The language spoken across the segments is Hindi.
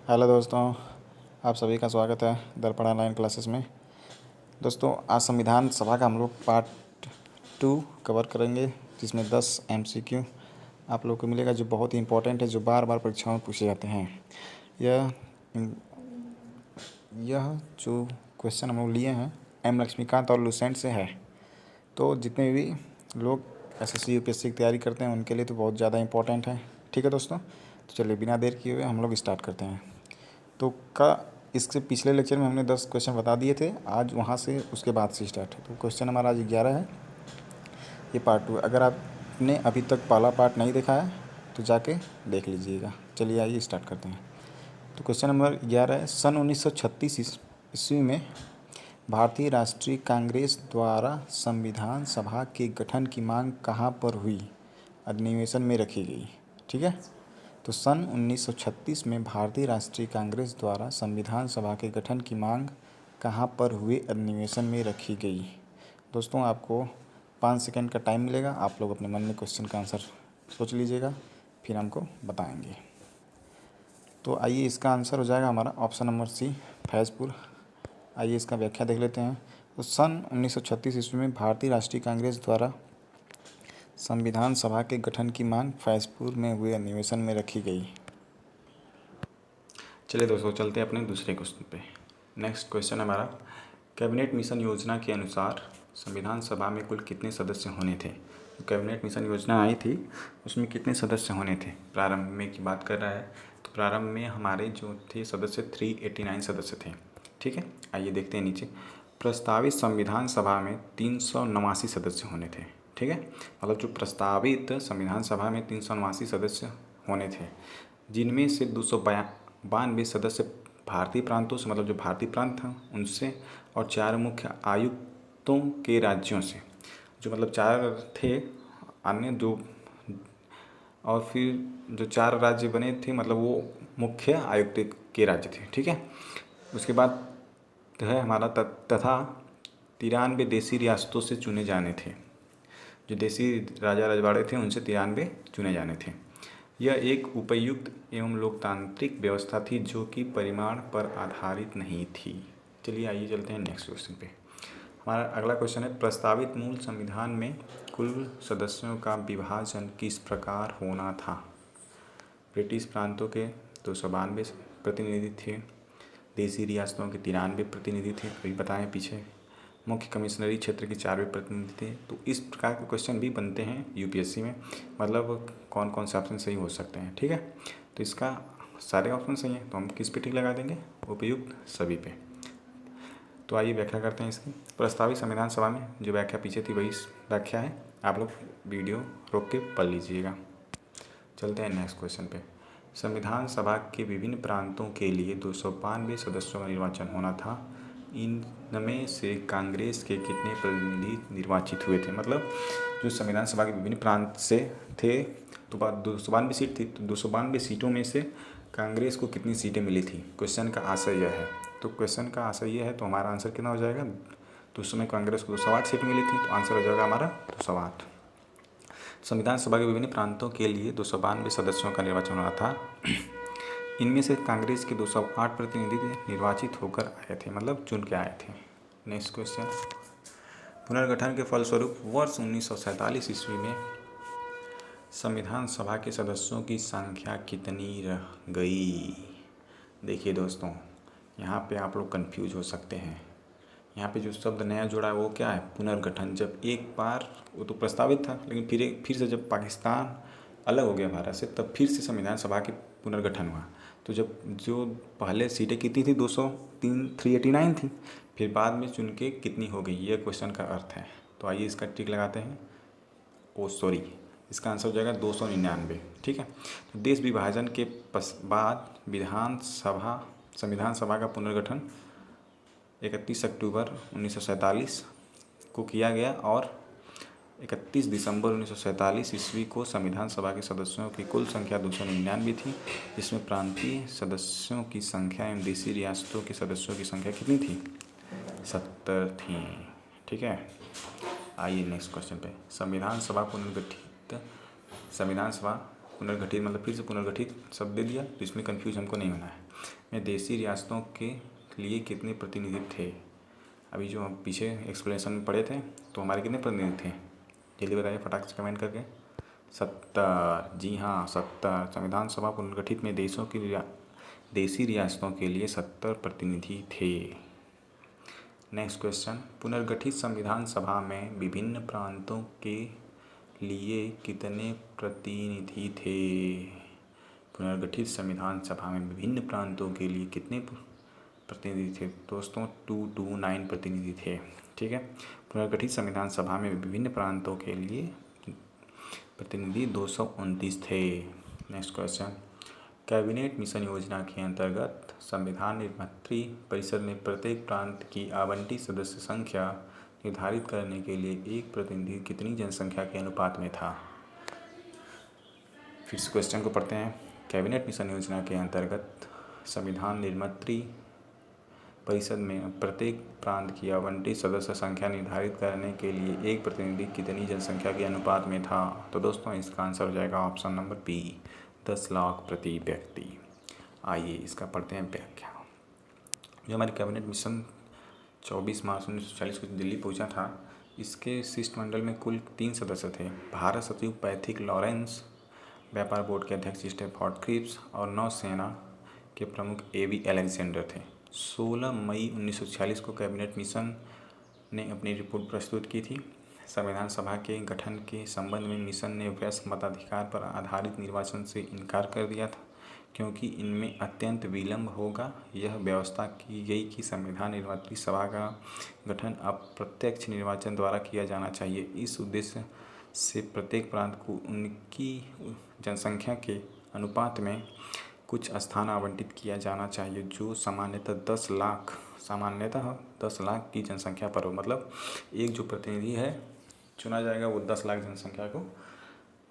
हेलो दोस्तों, आप सभी का स्वागत है दर्पण ऑनलाइन क्लासेस में। दोस्तों, आज संविधान सभा का हम लोग पार्ट 2 कवर करेंगे, जिसमें 10 MCQ आप लोग को मिलेगा, जो बहुत ही इंपॉर्टेंट है, जो बार बार परीक्षाओं में पूछे जाते हैं। यह जो क्वेश्चन हम लोग लिए हैं एम लक्ष्मीकांत और लुसेंट से है। तो जितने भी लोग SSC UPSC की तैयारी करते हैं उनके लिए तो बहुत ज़्यादा इंपॉर्टेंट है। ठीक है दोस्तों, तो चलिए बिना देर किए हुए हम लोग स्टार्ट करते हैं। तो इससे पिछले लेक्चर में हमने 10 क्वेश्चन बता दिए थे, आज वहाँ से उसके बाद से स्टार्ट है। तो क्वेश्चन हमारा आज 11 है, ये पार्ट 2। अगर आपने अभी तक पहला पार्ट नहीं देखा है तो जाके देख लीजिएगा। चलिए आइए स्टार्ट करते हैं। तो क्वेश्चन नंबर 11 है, सन 1936 ईस्वी में भारतीय राष्ट्रीय कांग्रेस द्वारा संविधान सभा के गठन की मांग कहाँ पर हुई, अधिनिवेशन में रखी गई। ठीक है, तो सन 1936 में भारतीय राष्ट्रीय कांग्रेस द्वारा संविधान सभा के गठन की मांग कहाँ पर हुए, अधिनिवेशन में रखी गई। दोस्तों, आपको 5 सेकंड का टाइम मिलेगा, आप लोग अपने मन में क्वेश्चन का आंसर सोच लीजिएगा, फिर हमको बताएंगे। तो आइए, इसका आंसर हो जाएगा हमारा ऑप्शन नंबर सी, फैज़पुर। आइए इसका व्याख्या देख लेते हैं। तो सन 1936 ईस्वी में भारतीय राष्ट्रीय कांग्रेस द्वारा संविधान सभा के गठन की मांग फैज़पुर में हुए अधिवेशन में रखी गई। चलिए दोस्तों, चलते हैं अपने दूसरे क्वेश्चन पे। नेक्स्ट क्वेश्चन हमारा, कैबिनेट मिशन योजना के अनुसार संविधान सभा में कुल कितने सदस्य होने थे। तो कैबिनेट मिशन योजना आई थी, उसमें कितने सदस्य होने थे। प्रारंभ में की बात कर रहा है, तो प्रारंभ में हमारे जो थे सदस्य 389 सदस्य थे। ठीक है, आइए देखते हैं नीचे। प्रस्तावित संविधान सभा में 389 सदस्य होने थे। ठीक है, मतलब जो प्रस्तावित संविधान सभा में 389 सदस्य होने थे, जिनमें से 292 सदस्य भारतीय प्रांतों से, मतलब जो भारतीय प्रांत था उनसे, और 4 मुख्य आयुक्तों के राज्यों से, जो मतलब 4 थे अन्य दो, और फिर जो 4 राज्य बने थे मतलब वो मुख्य आयुक्त के राज्य थे। ठीक है, उसके बाद है हमारा तथा 93 देसी रियासतों से चुने जाने थे। जो देसी राजा रजवाड़े थे उनसे 93 चुने जाने थे। यह एक उपयुक्त एवं लोकतांत्रिक व्यवस्था थी जो कि परिमाण पर आधारित नहीं थी। चलिए आइए चलते हैं नेक्स्ट क्वेश्चन पे। हमारा अगला क्वेश्चन है, प्रस्तावित मूल संविधान में कुल सदस्यों का विभाजन किस प्रकार होना था। ब्रिटिश प्रांतों के 292 प्रतिनिधि थे, देसी रियासतों के 93 प्रतिनिधि थे, अभी बताएं पीछे, मुख्य कमिश्नरी क्षेत्र के 4 प्रतिनिधि थे। तो इस प्रकार के क्वेश्चन भी बनते हैं यूपीएससी में, मतलब कौन कौन से ऑप्शन सही हो सकते हैं। ठीक है, तो इसका सारे ऑप्शन सही हैं, तो हम किस पे टिक लगा देंगे, उपयुक्त सभी पे। तो आइए व्याख्या करते हैं इसकी। प्रस्तावित संविधान सभा में जो व्याख्या पीछे थी वही व्याख्या है, आप लोग वीडियो रोक के पढ़ लीजिएगा। चलते हैं नेक्स्ट क्वेश्चन पे। संविधान सभा के विभिन्न प्रांतों के लिए 292 सदस्यों का निर्वाचन होना था। इनमें से कांग्रेस के कितने प्रतिनिधि निर्वाचित हुए थे। मतलब जो संविधान सभा के विभिन्न प्रांत से थे, तो 292 सीट थी, तो 292 सीटों में से कांग्रेस को कितनी सीटें मिली थी। क्वेश्चन का आशय यह है, तो क्वेश्चन का आशय यह है, तो हमारा आंसर कितना हो जाएगा। तो उस समय कांग्रेस को 208 सीट मिली थी, तो आंसर हो जाएगा हमारा 208। संविधान सभा के विभिन्न प्रांतों के लिए 292 सदस्यों का निर्वाचन होना था। इनमें से कांग्रेस के 208 प्रतिनिधि निर्वाचित होकर आए थे, मतलब चुन के आए थे। नेक्स्ट क्वेश्चन, पुनर्गठन के फलस्वरूप वर्ष 1947 ईस्वी में संविधान सभा के सदस्यों की संख्या कितनी रह गई। देखिए दोस्तों, यहाँ पे आप लोग कंफ्यूज हो सकते हैं। यहाँ पे जो शब्द नया जुड़ा है वो क्या है, पुनर्गठन। जब एक बार वो तो प्रस्तावित था, लेकिन फिर से जब पाकिस्तान अलग हो गया भारत से, तब फिर से संविधान सभा की पुनर्गठन हुआ। तो जब जो पहले सीटें कितनी थी, 389 थी, फिर बाद में चुन के कितनी हो गई, ये क्वेश्चन का अर्थ है। तो आइए इसका टिक लगाते हैं। इसका आंसर हो जाएगा 299। ठीक है, तो देश विभाजन के बाद संविधान सभा का पुनर्गठन 31 अक्टूबर 1947 को किया गया, और 31 दिसंबर 1947 ईस्वी को संविधान सभा के सदस्यों की कुल संख्या 299 थी, जिसमें प्रांतीय सदस्यों की संख्या एवं देसी रियासतों के सदस्यों की संख्या कितनी थी, 70 थी। ठीक है, आइए नेक्स्ट क्वेश्चन पे। संविधान सभा पुनर्गठित मतलब फिर से पुनर्गठित शब्द दे दिया, तो इसमें कन्फ्यूज हमको नहीं होना है। में देशी रियासतों के लिए कितने प्रतिनिधि थे? अभी जो हम पीछे एक्सप्लेनेशन में पढ़े थे, तो हमारे कितने प्रतिनिधि थे? जल्दी बताइए फटाक से कमेंट करके। 70। जी हाँ, 70। संविधान सभा पुनर्गठित में देशी रियासतों के लिए 70 प्रतिनिधि थे। नेक्स्ट क्वेश्चन, पुनर्गठित संविधान सभा में विभिन्न प्रांतों के लिए कितने प्रतिनिधि थे? पुनर्गठित संविधान सभा में विभिन्न प्रांतों के लिए कितने प्रतिनिधि थे? दोस्तों 229 प्रतिनिधि थे। ठीक है, पुनर्गठित संविधान सभा में विभिन्न प्रांतों के लिए प्रतिनिधि 229 थे। नेक्स्ट क्वेश्चन, कैबिनेट मिशन योजना के अंतर्गत संविधान निर्मात्री परिषद ने प्रत्येक प्रांत की आवंटित सदस्य संख्या निर्धारित करने के लिए एक प्रतिनिधि कितनी जनसंख्या के अनुपात में था? फिर से क्वेश्चन को पढ़ते हैं। कैबिनेट मिशन योजना के अंतर्गत संविधान निर्मात्री परिषद में प्रत्येक प्रांत की आवंटित सदस्य संख्या निर्धारित करने के लिए एक प्रतिनिधि कितनी जनसंख्या के अनुपात में था? तो दोस्तों इसका आंसर हो जाएगा ऑप्शन नंबर बी, 10 लाख प्रति व्यक्ति। आइए इसका पढ़ते हैं व्याख्या। जो हमारी कैबिनेट मिशन 24 मार्च 1940 को दिल्ली पहुंचा था, इसके शिष्टमंडल में कुल 3 सदस्य थे। भारत सचिव पैथिक लॉरेंस, व्यापार बोर्ड के अध्यक्ष स्टेफर्ड क्रिप्स और नौसेना के प्रमुख एवी अलेक्जेंडर थे। 16 मई 1946 को कैबिनेट मिशन ने अपनी रिपोर्ट प्रस्तुत की थी। संविधान सभा के गठन के संबंध में मिशन ने वयस्क मताधिकार पर आधारित निर्वाचन से इनकार कर दिया था, क्योंकि इनमें अत्यंत विलम्ब होगा। यह व्यवस्था की गई कि संविधान निर्मात्री सभा का गठन अप्रत्यक्ष निर्वाचन द्वारा किया जाना चाहिए। इस उद्देश्य से प्रत्येक प्रांत को उनकी जनसंख्या के अनुपात में कुछ स्थान आवंटित किया जाना चाहिए, जो सामान्यतः 10 लाख की जनसंख्या पर हो। मतलब एक जो प्रतिनिधि है चुना जाएगा वो 10 लाख जनसंख्या को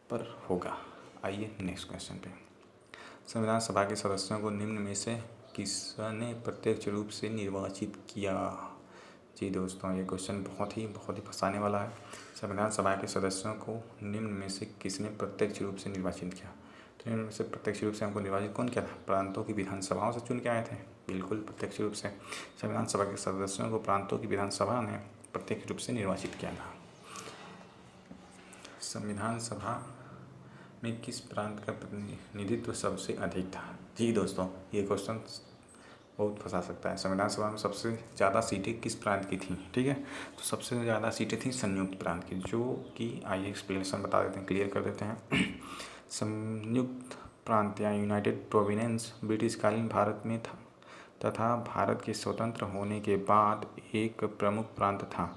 पर होगा। आइए नेक्स्ट क्वेश्चन पे। संविधान सभा के सदस्यों को निम्न में से किसने प्रत्यक्ष रूप से निर्वाचित किया? जी दोस्तों, ये क्वेश्चन बहुत ही फंसाने वाला है। संविधान सभा के सदस्यों को निम्न में से किसने प्रत्यक्ष रूप से निर्वाचित किया? तो निम्न में से प्रत्यक्ष रूप से हमको निर्वाचित कौन किया था? प्रांतों की विधानसभाओं से चुन के आए थे। बिल्कुल प्रत्यक्ष रूप से संविधान सभा के सदस्यों को प्रांतों की विधानसभा ने प्रत्यक्ष रूप से निर्वाचित किया था। संविधान सभा में किस प्रांत का प्रतिनिधित्व सबसे अधिक था? जी दोस्तों, ये क्वेश्चन बहुत फंसा सकता है। संविधान सभा में सबसे ज़्यादा सीटें किस प्रांत की थी? ठीक है, तो सबसे ज़्यादा सीटें थी संयुक्त प्रांत की, जो कि आइए एक्सप्लेनेशन बता देते हैं, क्लियर कर देते हैं। संयुक्त प्रांत या यूनाइटेड प्रोविंस ब्रिटिशकालीन भारत में था तथा भारत के स्वतंत्र होने के बाद एक प्रमुख प्रांत था।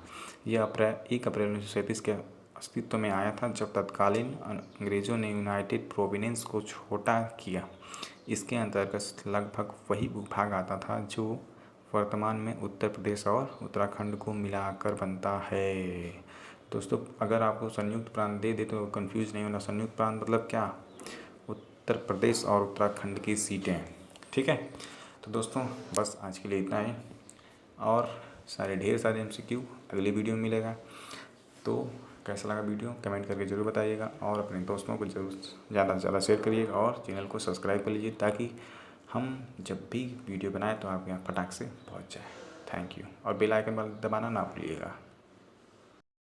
यह 1 अप्रैल 1937 के अस्तित्व में आया था, जब तत्कालीन अंग्रेज़ों ने यूनाइटेड प्रोविंस को छोटा किया। इसके अंतर्गत लगभग वही भूभाग आता था जो वर्तमान में उत्तर प्रदेश और उत्तराखंड को मिलाकर बनता है। दोस्तों, अगर आपको संयुक्त प्रांत दे दे तो कंफ्यूज नहीं होना। संयुक्त प्रांत मतलब क्या? उत्तर प्रदेश और उत्तराखंड की सीटें। ठीक है, तो दोस्तों बस आज के लिए इतना ही, और ढेर सारे MCQ अगली वीडियो में मिलेगा। तो कैसा लगा वीडियो कमेंट करके ज़रूर बताइएगा, और अपने दोस्तों को ज़रूर ज़्यादा से ज़्यादा शेयर करिएगा, और चैनल को सब्सक्राइब कर लीजिए, ताकि हम जब भी वीडियो बनाएं तो आपके यहाँ फटाक से पहुँच जाए। थैंक यू, और बेल आइकन दबाना ना भूलिएगा।